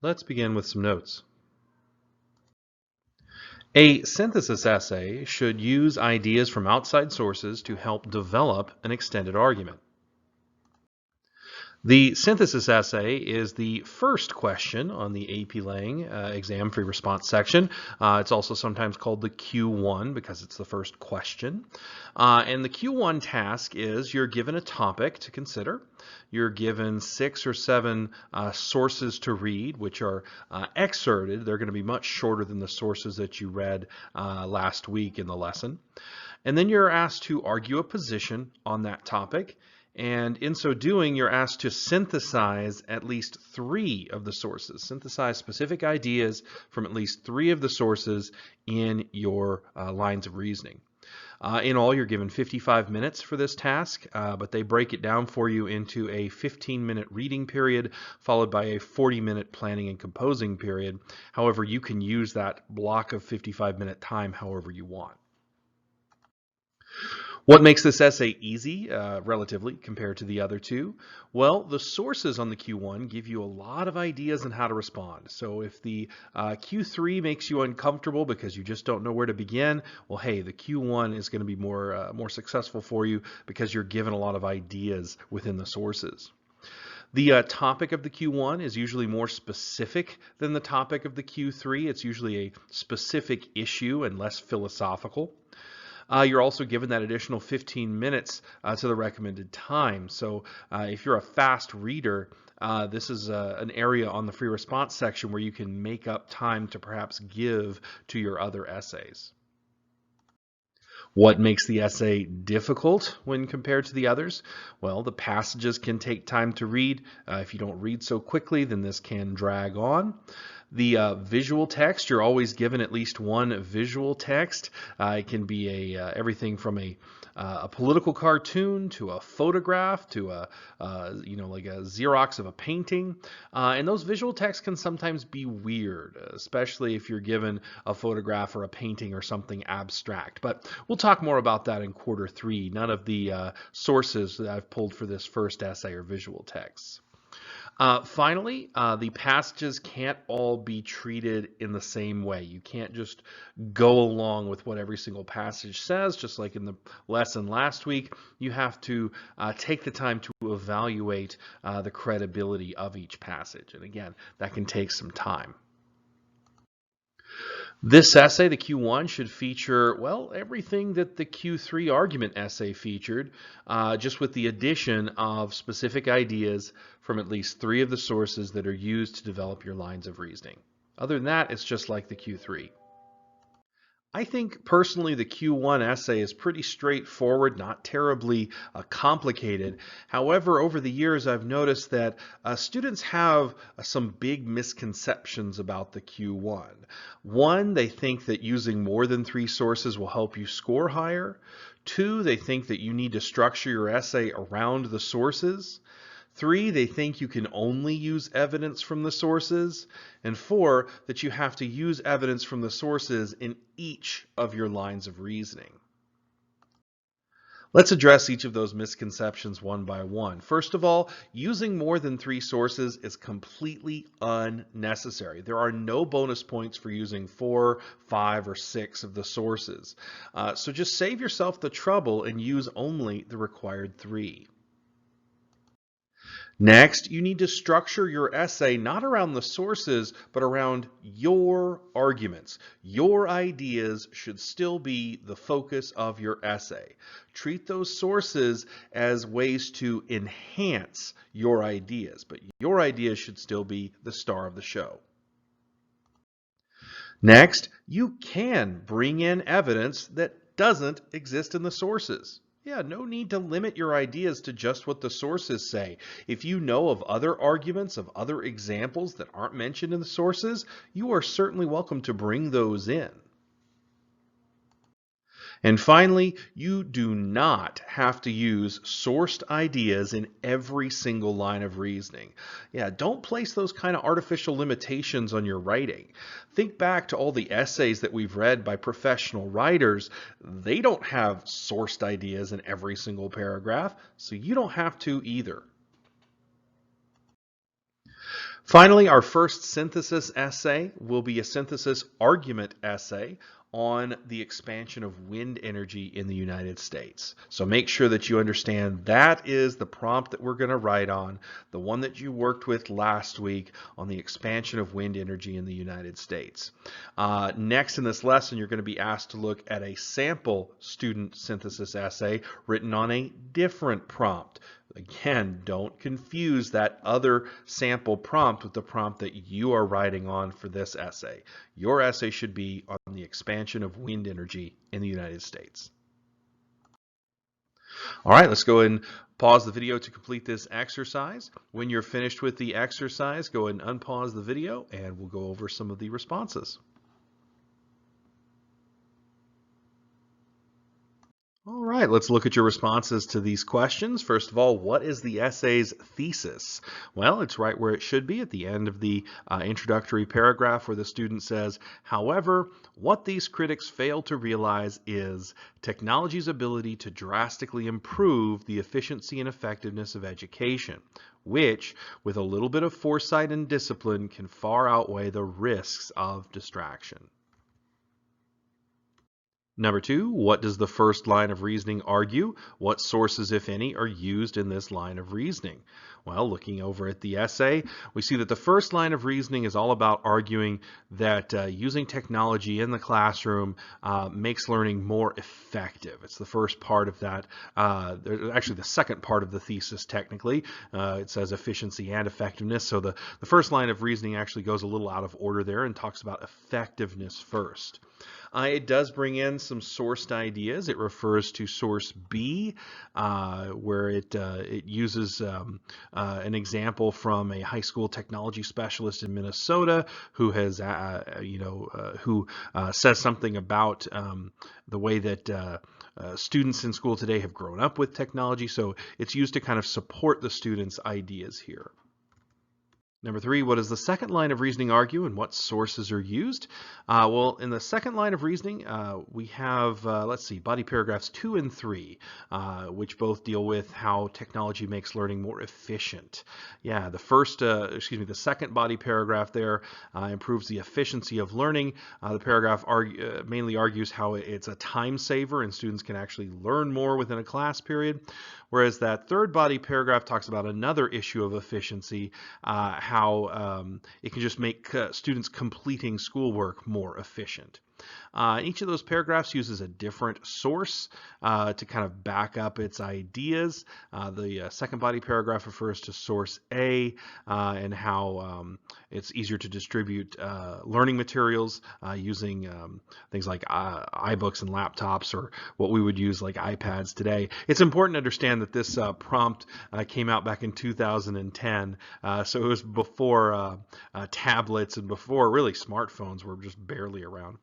Let's begin with some notes. A synthesis essay should use ideas from outside sources to help develop an extended argument. The synthesis essay is the first question on the AP Lang exam free response section. It's also sometimes called the Q1 because it's the first question. And the Q1 task is you're given a topic to consider. You're given 6 or 7 sources to read, which are excerpted. They're going to be much shorter than the sources that you read last week in the lesson. And then you're asked to argue a position on that topic. And in so doing, you're asked to synthesize at least 3 of the sources, synthesize specific ideas from at least 3 of the sources in your lines of reasoning. In all, you're given 55 minutes for this task, but they break it down for you into a 15-minute reading period, followed by a 40-minute planning and composing period. However, you can use that block of 55-minute time however you want. What makes this essay easy, relatively, compared to the other two? Well, the sources on the Q1 give you a lot of ideas on how to respond. So if the Q3 makes you uncomfortable because you just don't know where to begin, well, hey, the Q1 is going to be more successful for you because you're given a lot of ideas within the sources. The topic of the Q1 is usually more specific than the topic of the Q3. It's usually a specific issue and less philosophical. You're also given that additional 15 minutes to the recommended time. So if you're a fast reader, this is an area on the free response section where you can make up time to perhaps give to your other essays. What makes the essay difficult when compared to the others? Well, the passages can take time to read. If you don't read so quickly, then this can drag on. The visual text, you're always given at least one visual text. It can be everything from a political cartoon to a photograph to like a Xerox of a painting. And those visual texts can sometimes be weird, especially if you're given a photograph or a painting or something abstract. But we'll talk more about that in quarter 3. None of the sources that I've pulled for this first essay are visual texts. Finally, the passages can't all be treated in the same way. You can't just go along with what every single passage says, just like in the lesson last week. You have to take the time to evaluate the credibility of each passage. And again, that can take some time. This essay, the Q1, should feature, well, everything that the Q3 argument essay featured, just with the addition of specific ideas from at least 3 of the sources that are used to develop your lines of reasoning. Other than that, it's just like the Q3. I think personally the Q1 essay is pretty straightforward, not terribly complicated. However, over the years I've noticed that students have some big misconceptions about the Q1. One, they think that using more than 3 sources will help you score higher. 2, they think that you need to structure your essay around the sources. 3, they think you can only use evidence from the sources. And 4, that you have to use evidence from the sources in each of your lines of reasoning. Let's address each of those misconceptions one by one. First of all, using more than 3 sources is completely unnecessary. There are no bonus points for using 4, 5, or 6 of the sources. So just save yourself the trouble and use only the required 3. Next, you need to structure your essay not around the sources, but around your arguments. Your ideas should still be the focus of your essay. Treat those sources as ways to enhance your ideas, but your ideas should still be the star of the show. Next, you can bring in evidence that doesn't exist in the sources. Yeah, no need to limit your ideas to just what the sources say. If you know of other arguments, of other examples that aren't mentioned in the sources, you are certainly welcome to bring those in. And finally, you do not have to use sourced ideas in every single line of reasoning. Yeah, don't place those kind of artificial limitations on your writing. Think back to all the essays that we've read by professional writers. They don't have sourced ideas in every single paragraph, so you don't have to either. Finally, our first synthesis essay will be a synthesis argument essay on the expansion of wind energy in the United States. So make sure that you understand that is the prompt that we're going to write on, the one that you worked with last week on the expansion of wind energy in the United States. Next in this lesson, you're going to be asked to look at a sample student synthesis essay written on a different prompt. Again, don't confuse that other sample prompt with the prompt that you are writing on for this essay. Your essay should be on the expansion of wind energy in the United States. All right, let's go ahead and pause the video to complete this exercise. When you're finished with the exercise, go ahead and unpause the video and we'll go over some of the responses. All right, let's look at your responses to these questions. First of all, what is the essay's thesis? Well, it's right where it should be at the end of the introductory paragraph where the student says, however, what these critics fail to realize is technology's ability to drastically improve the efficiency and effectiveness of education, which, with a little bit of foresight and discipline, can far outweigh the risks of distraction. Number 2, what does the first line of reasoning argue? What sources, if any, are used in this line of reasoning? Well, looking over at the essay, we see that the first line of reasoning is all about arguing that using technology in the classroom makes learning more effective. It's the first part of that, actually the second part of the thesis technically. It says efficiency and effectiveness, so the first line of reasoning actually goes a little out of order there and talks about effectiveness first. It does bring in some sourced ideas. It refers to source B, where it uses an example from a high school technology specialist in Minnesota who has, who says something about the way that students in school today have grown up with technology. So it's used to kind of support the students' ideas here. Number 3, what does the second line of reasoning argue and what sources are used? Well, in the second line of reasoning, we have, let's see, body paragraphs 2 and 3, which both deal with how technology makes learning more efficient. Yeah, the second body paragraph there improves the efficiency of learning. The paragraph mainly argues how it's a time saver and students can actually learn more within a class period. Whereas that third body paragraph talks about another issue of efficiency, how it can just make students completing schoolwork more efficient. Each of those paragraphs uses a different source to kind of back up its ideas. The second body paragraph refers to source A and how it's easier to distribute learning materials using things like iBooks and laptops, or what we would use like iPads today. It's important to understand that this prompt came out back in 2010, so it was before tablets and before really smartphones were just barely around.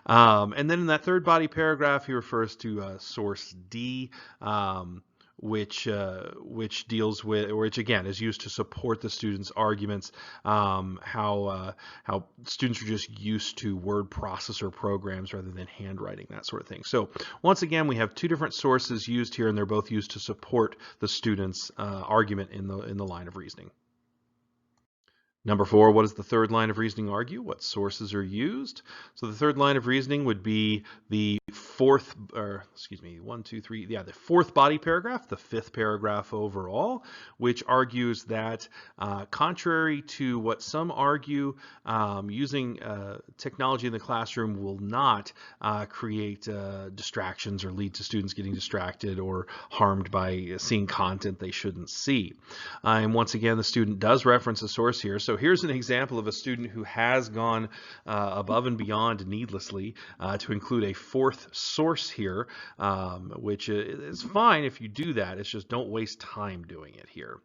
And then in that third body paragraph, he refers to source D, which deals with, which again is used to support the students' arguments, how students are just used to word processor programs rather than handwriting, that sort of thing. So once again, we have two different sources used here, and they're both used to support the students' argument in the line of reasoning. Number 4, what does the third line of reasoning argue? What sources are used? So the third line of reasoning would be the fourth body paragraph, the fifth paragraph overall, which argues that contrary to what some argue, using technology in the classroom will not create distractions or lead to students getting distracted or harmed by seeing content they shouldn't see. And once again, the student does reference a source here. So here's an example of a student who has gone above and beyond needlessly to include a fourth source here, which is fine if you do that. It's just don't waste time doing it here.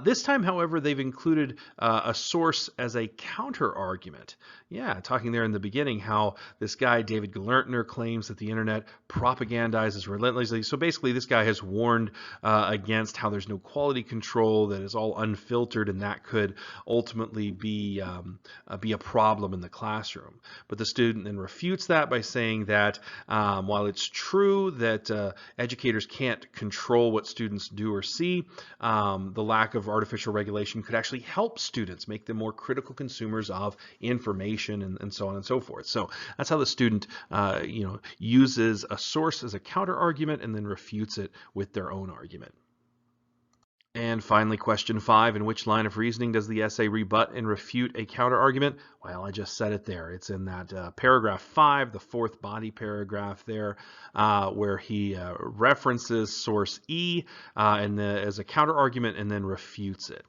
This time, however, they've included a source as a counter argument. Yeah, talking there in the beginning how this guy, David Galertner, claims that the internet propagandizes relentlessly. So basically, this guy has warned against how there's no quality control, that is all unfiltered, and that could ultimately be a problem in the classroom. But the student then refutes that by saying that While it's true that educators can't control what students do or see, the lack of artificial regulation could actually help students, make them more critical consumers of information, and so on and so forth. So that's how the student uses a source as a counter argument and then refutes it with their own argument. And finally, question 5, in which line of reasoning does the essay rebut and refute a counterargument? Well, I just said it there. It's in that paragraph 5, the fourth body paragraph there, where he references source E as a counterargument and then refutes it.